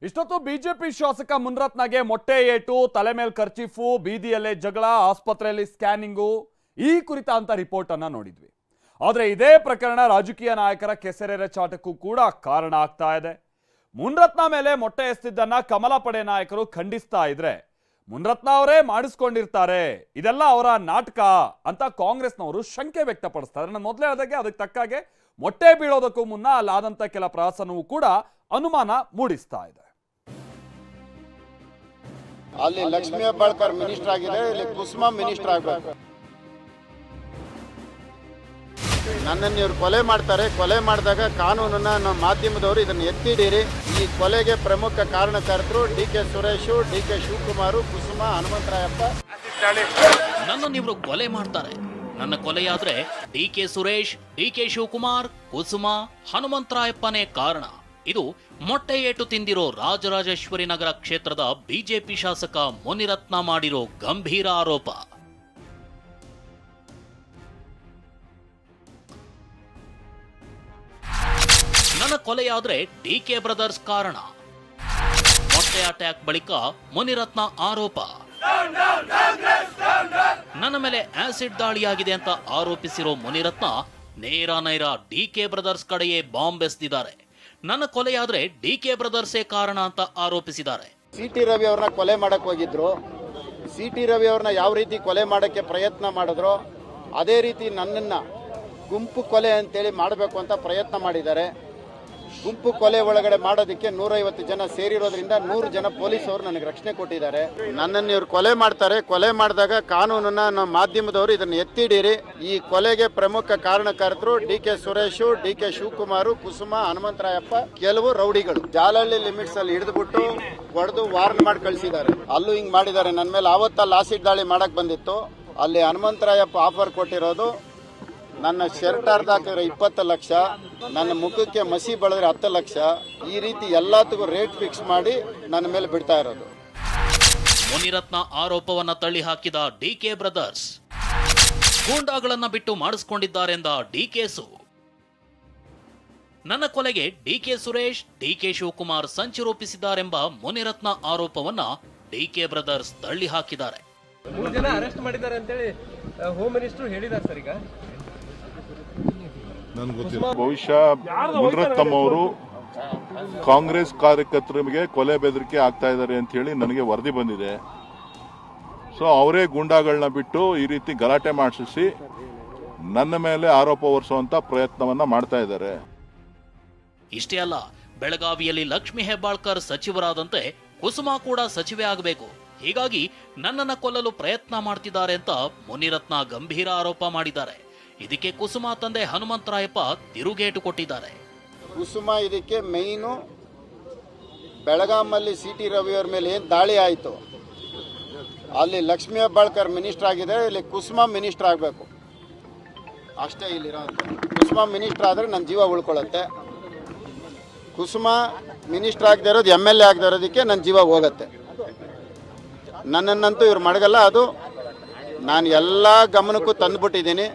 ಇಷ್ಟೊತ್ತು ಬಿಜೆಪಿ ಶಾಸಕ ಮುನಿರತ್ನಗೆ ಮೊಟ್ಟೆ ಏಟು, ತಲೆ ಮೇಲೆ ಕರ್ಚೀಫು, ಬೀದಿಯಲ್ಲೇ ಜಗಳ, ಆಸ್ಪತ್ರೆಯಲ್ಲಿ ಸ್ಕ್ಯಾನಿಂಗು ಈ ಕುರಿತಂತ ರಿಪೋರ್ಟ್ ಅನ್ನ ನೋಡಿದ್ವಿ. ಆದರೆ ಇದೇ ಪ್ರಕರಣ ರಾಜಕೀಯ ನಾಯಕರ ಕೆಸರೆರಚಾಟಕ್ಕೂ ಕೂಡ ಕಾರಣ ಆಗ್ತಾ ಇದೆ. ಮುನಿರತ್ನ ಮೇಲೆ ಮೊಟ್ಟೆ ಎಸ್ತಿದ್ದನ್ನ ಕಮಲ ಪಡೆ ನಾಯಕರು ಖಂಡಿಸ್ತಾ ಇದ್ರೆ ಮುನಿರತ್ನ ಅವರೇ ಮಾಡಿಸ್ಕೊಂಡಿರ್ತಾರೆ, ಇದೆಲ್ಲ ಅವರ ನಾಟಕ ಅಂತ ಕಾಂಗ್ರೆಸ್ನವರು ಶಂಕೆ ವ್ಯಕ್ತಪಡಿಸ್ತಾರೆ. ನಾನು ಮೊದಲೇ ಹೇಳಿದಾಗೆ ಅದಕ್ಕೆ ತಕ್ಕಾಗೆ ಮೊಟ್ಟೆ ಬೀಳೋದಕ್ಕೂ ಮುನ್ನ ಅಲ್ಲಾದಂತ ಕೆಲ ಪ್ರಹಸನವೂ ಕೂಡ ಅನುಮಾನ ಮೂಡಿಸ್ತಾ ಇದೆ. ಅಲ್ಲಿ ಲಕ್ಷ್ಮೀ ಹೆಬ್ಬಾಳ್ಕರ್ ಮಿನಿಸ್ಟರ್ ಆಗಿದೆ, ಇಲ್ಲಿ ಕುಸುಮಾ ಮಿನಿಸ್ಟರ್ ಆಗಬೇಕು. ನನ್ನನ್ನು ಇವ್ರು ಕೊಲೆ ಮಾಡ್ತಾರೆ. ಕೊಲೆ ಮಾಡಿದಾಗ ಕಾನೂನನ್ನ ನಮ್ಮ ಮಾಧ್ಯಮದವರು ಇದನ್ನು ಎತ್ತಿಡೀರಿ. ಈ ಕೊಲೆಗೆ ಪ್ರಮುಖ ಕಾರಣಕರ್ತರು ಡಿ.ಕೆ. ಸುರೇಶ್, ಡಿ.ಕೆ. ಶಿವಕುಮಾರ್, ಕುಸುಮಾ, ಹನುಮಂತರಾಯಪ್ಪ. ನನ್ನನ್ನು ಇವರು ಕೊಲೆ ಮಾಡ್ತಾರೆ. ನನ್ನ ಕೊಲೆಯಾದ್ರೆ ಡಿ.ಕೆ. ಸುರೇಶ್, ಡಿ.ಕೆ. ಶಿವಕುಮಾರ್, ಕುಸುಮಾ, ಹನುಮಂತರಾಯಪ್ಪನೇ ಕಾರಣ. ಇದು ಮೊಟ್ಟೆ ಏಟು ತಿಂದಿರೋ ರಾಜರಾಜೇಶ್ವರಿ ನಗರ ಕ್ಷೇತ್ರದ ಬಿಜೆಪಿ ಶಾಸಕ ಮುನಿರತ್ನ ಮಾಡಿರೋ ಗಂಭೀರ ಆರೋಪ. ನನ್ನ ಕೊಲೆಯಾದ್ರೆ ಡಿ.ಕೆ. ಬ್ರದರ್ಸ್ ಕಾರಣ. ಮೊಟ್ಟೆ ಅಟ್ಯಾಕ್ ಬಳಿಕ ಮುನಿರತ್ನ ಆರೋಪ. ನನ್ನ ಮೇಲೆ ಆಸಿಡ್ ದಾಳಿಯಾಗಿದೆ ಅಂತ ಆರೋಪಿಸಿರೋ ಮುನಿರತ್ನ ನೇರ ಡಿ.ಕೆ. ಬ್ರದರ್ಸ್ ಕಡೆಯೇ ಬಾಂಬ್ ಎಸೆದಿದ್ದಾರೆ. ನನ್ನ ಕೊಲೆಯಾದ್ರೆ ಡಿ.ಕೆ. ಬ್ರದರ್ಸೇ ಕಾರಣ ಅಂತ ಆರೋಪಿಸಿದ್ದಾರೆ. ಸಿ.ಟಿ. ರವಿ ಅವ್ರನ್ನ ಕೊಲೆ ಮಾಡಕ್ ಹೋಗಿದ್ರು. ಸಿ.ಟಿ. ರವಿ ಅವ್ರನ್ನ ಯಾವ ರೀತಿ ಕೊಲೆ ಮಾಡಕ್ಕೆ ಪ್ರಯತ್ನ ಮಾಡಿದ್ರು, ಅದೇ ರೀತಿ ನನ್ನನ್ನ ಗುಂಪು ಕೊಲೆ ಅಂತೇಳಿ ಮಾಡಬೇಕು ಅಂತ ಪ್ರಯತ್ನ ಮಾಡಿದ್ದಾರೆ. ಗುಂಪು ಕೊಲೆ ಒಳಗಡೆ ಮಾಡೋದಕ್ಕೆ 150 ಜನ ಸೇರಿರೋದ್ರಿಂದ 100 ಜನ ಪೊಲೀಸವರು ನನಗೆ ರಕ್ಷಣೆ ಕೊಟ್ಟಿದ್ದಾರೆ. ನನ್ನನ್ನು ಇವ್ರು ಕೊಲೆ ಮಾಡ್ತಾರೆ. ಕೊಲೆ ಮಾಡಿದಾಗ ಕಾನೂನನ್ನ ನಮ್ಮ ಮಾಧ್ಯಮದವರು ಇದನ್ನು ಎತ್ತಿಡೀರಿ. ಈ ಕೊಲೆಗೆ ಪ್ರಮುಖ ಕಾರಣಕರ್ತರು ಡಿ.ಕೆ. ಸುರೇಶ್, ಡಿ.ಕೆ. ಶಿವಕುಮಾರ್, ಕುಸುಮಾ, ಹನುಮಂತರಾಯಪ್ಪ, ಕೆಲವು ರೌಡಿಗಳು ಜಾಲಹಳ್ಳಿ ಲಿಮಿಟ್ಸ್ ಅಲ್ಲಿ ಹಿಡಿದುಬಿಟ್ಟು ಹೊಡೆದು ವಾರ್ನ್ ಮಾಡಿ ಕಳಿಸಿದ್ದಾರೆ. ಅಲ್ಲೂ ಹಿಂಗ್ ಮಾಡಿದ್ದಾರೆ. ನನ್ನ ಮೇಲೆ ಆವತ್ತಲ್ಲಿ ಆಸಿಡ್ ದಾಳಿ ಮಾಡಕ್ ಬಂದಿತ್ತು. ಅಲ್ಲಿ ಹನುಮಂತರಾಯಪ್ಪ ಆಫರ್ ಕೊಟ್ಟಿರೋದು ನನ್ನ ಶರ್ಟ್ ಹಾಕಿದ್ರೆ 20 ಲಕ್ಷ, ನನ್ನ ಮುಖಕ್ಕೆ ಮಸಿ ಬಳದ್ರೆ 10 ಲಕ್ಷ, ಈ ರೀತಿ ಎಲ್ಲದಕ್ಕೂ ರೇಟ್ ಫಿಕ್ಸ್ ಮಾಡಿ ನನ್ನ ಮೇಲೆ ಬಿಡ್ತಾ ಇರೋದು. ಮುನಿರತ್ನ ಆರೋಪವನ್ನ ತಳ್ಳಿ ಹಾಕಿದ ಡಿ.ಕೆ. ಬ್ರದರ್ಸ್ ಗೂಂಡಾಗಳನ್ನ ಬಿಟ್ಟು ಮಾಡಿಸಿಕೊಂಡಿದ್ದಾರೆಂದ ಡಿ.ಕೆ.ಸು. ನನ್ನ ಕೊಲೆಗೆ ಡಿ.ಕೆ. ಸುರೇಶ್, ಡಿ.ಕೆ. ಶಿವಕುಮಾರ್ ಸಂಚು ರೂಪಿಸಿದ್ದಾರೆಂಬ ಮುನಿರತ್ನ ಆರೋಪವನ್ನ ಡಿ.ಕೆ. ಬ್ರದರ್ಸ್ ತಳ್ಳಿ ಹಾಕಿದ್ದಾರೆ. 3 ಜನ ಅರೆಸ್ಟ್ ಮಾಡಿದ್ದಾರೆ ಅಂತೇಳಿ ಹೋಮ್ ಮಿನಿಸ್ಟರ್ ಹೇಳಿದ್ದಾರೆ ಸರ್. ಈಗ ನನ್ಗೆ ಗೊತ್ತಿಲ್ಲ. ಬಹುಶಃ ಮುನಿರತ್ನಂ ಅವರು ಕಾಂಗ್ರೆಸ್ ಕಾರ್ಯಕರ್ತರಿಗೆ ಕೊಲೆ ಬೆದರಿಕೆ ಆಗ್ತಾ ಇದ್ದಾರೆ ಅಂತ ಹೇಳಿ ನನಗೆ ವರದಿ ಬಂದಿದೆ. ಸೊ ಅವರೇ ಗೂಂಡಾಗಳನ್ನ ಬಿಟ್ಟು ಈ ರೀತಿ ಗಲಾಟೆ ಮಾಡಿಸಿ ನನ್ನ ಮೇಲೆ ಆರೋಪ ಹೊರಿಸುವಂತ ಪ್ರಯತ್ನವನ್ನ ಮಾಡ್ತಾ ಇದ್ದಾರೆ. ಇಷ್ಟೇ ಅಲ್ಲ, ಬೆಳಗಾವಿಯಲ್ಲಿ ಲಕ್ಷ್ಮೀ ಹೆಬ್ಬಾಳ್ಕರ್ ಸಚಿವರಾದಂತೆ ಕುಸುಮಾ ಕೂಡ ಸಚಿವೆ ಆಗಬೇಕು. ಹೀಗಾಗಿ ನನ್ನನ್ನು ಕೊಲ್ಲಲು ಪ್ರಯತ್ನ ಮಾಡ್ತಿದ್ದಾರೆ ಅಂತ ಮುನಿರತ್ನ ಗಂಭೀರ ಆರೋಪ ಮಾಡಿದ್ದಾರೆ. ಇದಕ್ಕೆ ಕುಸುಮಾ ತಂದೆ ಹನುಮಂತರಾಯಪ್ಪ ತಿರುಗೇಟು ಕೊಟ್ಟಿದ್ದಾರೆ. ಕುಸುಮಾ ಇದಕ್ಕೆ ಮೈನು ಬೆಳಗಾಮಲ್ಲಿ ಸಿ.ಟಿ. ರವಿ ಅವ್ರ ಮೇಲೆ ಏನು ದಾಳಿ ಆಯಿತು, ಅಲ್ಲಿ ಲಕ್ಷ್ಮೀ ಹೆಬ್ಬಾಳ್ಕರ್ ಮಿನಿಸ್ಟರ್ ಆಗಿದೆ, ಇಲ್ಲಿ ಕುಸುಮಾ ಮಿನಿಸ್ಟರ್ ಆಗಬೇಕು ಅಷ್ಟೇ. ಇಲ್ಲಿರೋದು ಕುಸುಮಾ ಮಿನಿಸ್ಟರ್ ಆದರೆ ನನ್ನ ಜೀವ ಉಳ್ಕೊಳ್ಳುತ್ತೆ. ಕುಸುಮಾ ಮಿನಿಸ್ಟರ್ ಆಗದೆ ಇರೋದು MLA ಆಗದೆ ಇರೋದಕ್ಕೆ ನನ್ನ ಜೀವ ಹೋಗುತ್ತೆ. ನನ್ನನ್ನಂತೂ ಇವ್ರು ಮಡಗಲ್ಲ. ಅದು ನಾನು ಎಲ್ಲ ಗಮನಕ್ಕೂ ತಂದುಬಿಟ್ಟಿದ್ದೀನಿ.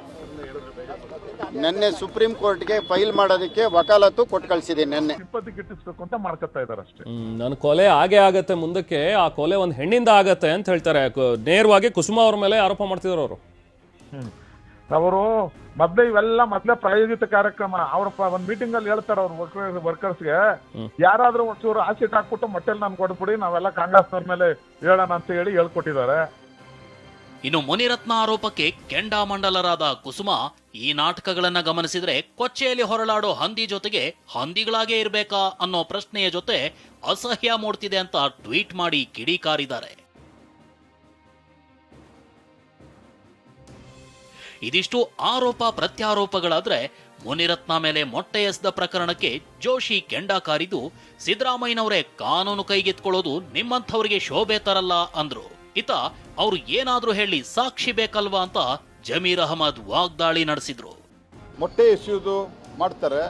ನಿನ್ನೆ ಸುಪ್ರೀಂ ಕೋರ್ಟ್ಗೆ ಫೈಲ್ ಮಾಡೋದಕ್ಕೆ ವಕಾಲತ್ತು ಕೊಟ್ಟು ಕಳಿಸಿದ್ದೀನಿ. ನಿನ್ನೆ ಗಿಟ್ಟಿಸ್ಬೇಕು ಅಂತ ಮಾಡ್ಕೊತಾ ಇದ್ದಾರೆ ಅಷ್ಟೇ. ನನ್ನ ಕೊಲೆ ಆಗೇ ಆಗತ್ತೆ, ಮುಂದಕ್ಕೆ ಆ ಕೊಲೆ ಒಂದು ಹೆಣ್ಣಿಂದ ಆಗತ್ತೆ ಅಂತ ಹೇಳ್ತಾರೆ. ನೇರವಾಗಿ ಕುಸುಮಾ ಅವ್ರ ಮೇಲೆ ಆರೋಪ ಮಾಡ್ತಿದ್ರು ಅವರು. ಅವರು ಮೊದಲೇ ಪ್ರಾಯೋಜಿತ ಕಾರ್ಯಕ್ರಮ. ಅವ್ರ ಒಂದ್ ಮೀಟಿಂಗ್ ಅಲ್ಲಿ ಹೇಳ್ತಾರೆ ಅವ್ರ ವರ್ಕರ್ಸ್ಗೆ, ಯಾರಾದ್ರೂ ಒಂಚೂರು ಆಸಿಡ್ ಹಾಕ್ಬಿಟ್ಟು ಮೊಟ್ಟೆಲ್ ನಾನು ಕೊಡ್ಬಿಡಿ, ನಾವೆಲ್ಲ ಕಾಂಗ್ರೆಸ್ನವ್ರ ಮೇಲೆ ಹೇಳೋಣ ಅಂತ ಹೇಳಿ ಹೇಳ್ಕೊಟ್ಟಿದ್ದಾರೆ. ಇನ್ನು ಮುನಿರತ್ನ ಆರೋಪಕ್ಕೆ ಕೆಂಡಾಮಂಡಲರಾದ ಕುಸುಮಾ ಈ ನಾಟಕಗಳನ್ನ ಗಮನಿಸಿದ್ರೆ ಕೊಚ್ಚೆಯಲ್ಲಿ ಹೊರಳಾಡೋ ಹಂದಿ ಜೊತೆಗೆ ಹಂದಿಗಳಾಗೇ ಇರಬೇಕಾ ಅನ್ನೋ ಪ್ರಶ್ನೆಯ ಜೊತೆ ಅಸಹ್ಯ ಮೂಡ್ತಿದೆ ಅಂತ ಟ್ವೀಟ್ ಮಾಡಿ ಕಿಡಿಕಾರಿದ್ದಾರೆ. ಇದಿಷ್ಟು ಆರೋಪ ಪ್ರತ್ಯಾರೋಪಗಳಾದ್ರೆ ಮುನಿರತ್ನ ಮೇಲೆ ಮೊಟ್ಟೆ ಎಸೆದ ಪ್ರಕರಣಕ್ಕೆ ಜೋಶಿ ಕೆಂಡ ಕಾರಿದ್ದು, ಸಿದ್ದರಾಮಯ್ಯನವರೇ ಕಾನೂನು ಕೈಗೆತ್ಕೊಳ್ಳೋದು ನಿಮ್ಮಂಥವರಿಗೆ ಶೋಭೆ ತರಲ್ಲ ಅಂದ್ರು. ಇತ ಅವ್ರು ಏನಾದ್ರೂ ಹೇಳಿ ಸಾಕ್ಷಿ ಬೇಕಲ್ವಾ ಅಂತ ಜಮೀರ್ ಅಹಮದ್ ವಾಗ್ದಾಳಿ ನಡೆಸಿದ್ರು. ಮೊಟ್ಟೆ ಎಸೆಯುವುದು ಮಾಡ್ತಾರೆ,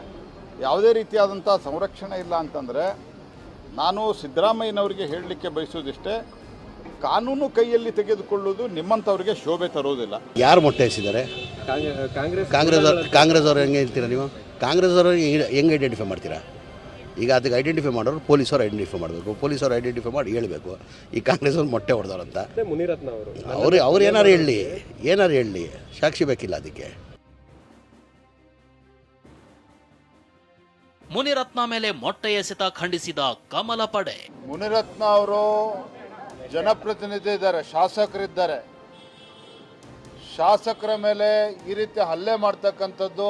ಯಾವುದೇ ರೀತಿಯಾದಂಥ ಸಂರಕ್ಷಣೆ ಇಲ್ಲ ಅಂತಂದರೆ ನಾನು ಸಿದ್ದರಾಮಯ್ಯನವರಿಗೆ ಹೇಳಲಿಕ್ಕೆ ಬಯಸೋದಿಷ್ಟೇ, ಕಾನೂನು ಕೈಯಲ್ಲಿ ತೆಗೆದುಕೊಳ್ಳುವುದು ನಿಮ್ಮಂಥವ್ರಿಗೆ ಶೋಭೆ ತರೋದಿಲ್ಲ. ಯಾರು ಮೊಟ್ಟೆ ಎಸೆದಿದ್ದಾರೆ? ಕಾಂಗ್ರೆಸ್ ಅವರು ಹೆಂಗೆ ಹೇಳ್ತೀರಾ ನೀವು? ಕಾಂಗ್ರೆಸ್ ಅವರು ಹೆಂಗೆ ಐಡೆಂಟಿಫೈ ಮಾಡ್ತೀರಾ? ಈಗ ಅದಕ್ಕೆ ಐಡೆಂಟಿಫೈ ಮಾಡೋರು ಪೊಲೀಸರು ಐಡೆಂಟಿಫೈ ಮಾಡಬೇಕು, ಪೊಲೀಸರು ಐಡೆಂಟಿಫೈ ಮಾಡಿ ಹೇಳಬೇಕು ಈ ಕಾಂಗ್ರೆಸ್ ಅವ್ರು ಮೊಟ್ಟೆ ಹೊಡೆದವ್ರಂತ. ಮುನಿರತ್ನ ಅವರು ಅವ್ರು ಏನಾರು ಹೇಳಲಿ, ಸಾಕ್ಷಿ ಬೇಕಿಲ್ಲ ಅದಕ್ಕೆ. ಮುನಿರತ್ನ ಮೇಲೆ ಮೊಟ್ಟೆ ಎಸೆತ ಖಂಡಿಸಿದ ಕಮಲ ಪಡೆ. ಮುನಿರತ್ನ ಅವರು ಜನಪ್ರತಿನಿಧಿ ಇದ್ದಾರೆ, ಶಾಸಕರಿದ್ದಾರೆ. ಶಾಸಕರ ಮೇಲೆ ಈ ರೀತಿ ಹಲ್ಲೆ ಮಾಡ್ತಕ್ಕಂಥದ್ದು,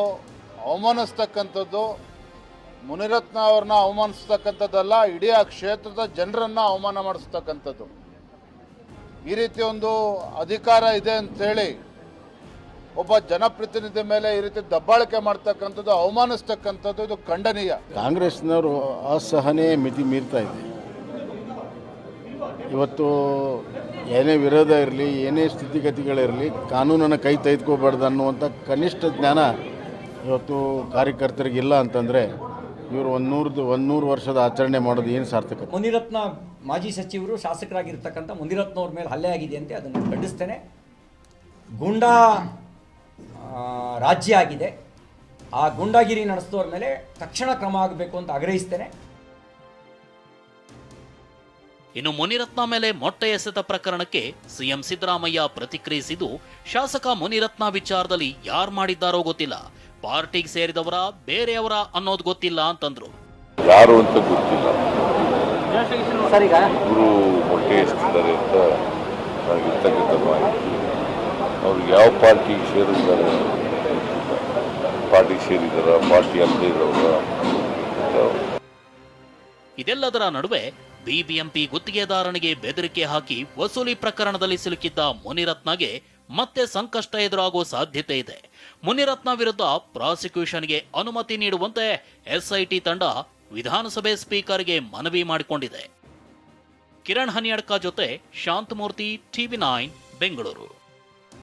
ಅವಮಾನಿಸ್ತಕ್ಕಂಥದ್ದು ಮುನಿರತ್ನ ಅವ್ರನ್ನ ಅವಮಾನಿಸ್ತಕ್ಕಂಥದ್ದಲ್ಲ, ಇಡೀ ಆ ಕ್ಷೇತ್ರದ ಜನರನ್ನ ಅವಮಾನ ಮಾಡಿಸ್ತಕ್ಕಂಥದ್ದು. ಈ ರೀತಿ ಒಂದು ಅಧಿಕಾರ ಇದೆ ಅಂತೇಳಿ ಒಬ್ಬ ಜನಪ್ರತಿನಿಧಿ ಮೇಲೆ ಈ ರೀತಿ ದಬ್ಬಾಳಿಕೆ ಮಾಡ್ತಕ್ಕಂಥದ್ದು, ಅವಮಾನಿಸ್ತಕ್ಕಂಥದ್ದು ಇದು ಖಂಡನೀಯ. ಕಾಂಗ್ರೆಸ್ನವರು ಅಸಹನೆ ಮಿತಿ ಮೀರ್ತಾ ಇದೆ. ಇವತ್ತು ಏನೇ ವಿರೋಧ ಇರಲಿ, ಏನೇ ಸ್ಥಿತಿಗತಿಗಳಿರಲಿ, ಕಾನೂನನ್ನು ಕೈ ತೆಗೆದುಕೋಬಾರ್ದು ಅನ್ನುವಂಥ ಕನಿಷ್ಠ ಜ್ಞಾನ ಇವತ್ತು ಕಾರ್ಯಕರ್ತರಿಗಿಲ್ಲ ಅಂತಂದರೆ ಇವರು 100 ವರ್ಷದ ಆಚರಣೆ ಮಾಡೋದು ಏನು ಸಾರ್ಥಕ? ಮುನಿರತ್ನ ಮಾಜಿ ಸಚಿವರು ಶಾಸಕರಾಗಿರ್ತಕ್ಕಂಥ ಮುನಿರತ್ನ ಅವ್ರ ಮೇಲೆ ಹಲ್ಲೆ ಆಗಿದೆ ಅಂತ ಅದನ್ನು ಖಂಡಿಸ್ತೇನೆ. ಗೂಂಡಾ ರಾಜ್ಯ ಆಗಿದೆ, ಆ ಗೂಂಡಾಗಿರಿ ನಡೆಸಿದವ್ರ ಮೇಲೆ ತಕ್ಷಣ ಕ್ರಮ ಆಗಬೇಕು ಅಂತ ಆಗ್ರಹಿಸ್ತೇನೆ. ಇನ್ನು ಮುನಿರತ್ನ ಮೇಲೆ ಮೊಟ್ಟೆ ಎಸೆತ ಪ್ರಕರಣಕ್ಕೆ ಸಿಎಂ ಸಿದ್ದರಾಮಯ್ಯ ಪ್ರತಿಕ್ರಿಯಿಸಿದ್ದು, ಶಾಸಕ ಮುನಿರತ್ನ ವಿಚಾರದಲ್ಲಿ ಯಾರು ಮಾಡಿದ್ದಾರೋ ಗೊತ್ತಿಲ್ಲ, ಪಾರ್ಟಿಗೆ ಸೇರಿದವರ ಬೇರೆಯವರ ಅನ್ನೋದು ಗೊತ್ತಿಲ್ಲ ಅಂತಂದ್ರು. ಯಾರು ಅಂತ ಗೊತ್ತಿಲ್ಲ, ಇವರು ಮೊಟ್ಟೆ ಎಸ್ತಿದ್ದಾರೆ ಅಂತ ನನಗಿರ್ತಕ್ಕಂಥ ಮಾಹಿತಿ. ಅವ್ರು ಯಾವ ಪಾರ್ಟಿಗೆ ಸೇರಿದ್ದಾರೆ, ಪಾರ್ಟಿಗೆ ಸೇರಿದಾರ, ಪಾರ್ಟಿ ಅಲ್ಲದೆ ಇರೋರ. ಇದೆಲ್ಲದರ ನಡುವೆ ಬಿಬಿಎಂಪಿ ಗುತ್ತಿಗೆದಾರನಿಗೆ ಬೆದರಿಕೆ ಹಾಕಿ ವಸೂಲಿ ಪ್ರಕರಣದಲ್ಲಿ ಸಿಲುಕಿದ್ದ ಮುನಿರತ್ನಗೆ ಮತ್ತೆ ಸಂಕಷ್ಟ ಎದುರಾಗುವ ಸಾಧ್ಯತೆ ಇದೆ. ಮುನಿರತ್ನ ವಿರುದ್ಧ ಪ್ರಾಸಿಕ್ಯೂಷನ್ಗೆ ಅನುಮತಿ ನೀಡುವಂತೆ ಎಸ್ಐಟಿ ತಂಡ ವಿಧಾನಸಭೆ ಸ್ಪೀಕರ್ಗೆ ಮನವಿ ಮಾಡಿಕೊಂಡಿದೆ. ಕಿರಣ್ ಹನಿಯಡ್ಕ ಜೊತೆ ಶಾಂತಮೂರ್ತಿ, TV9 ಬೆಂಗಳೂರು.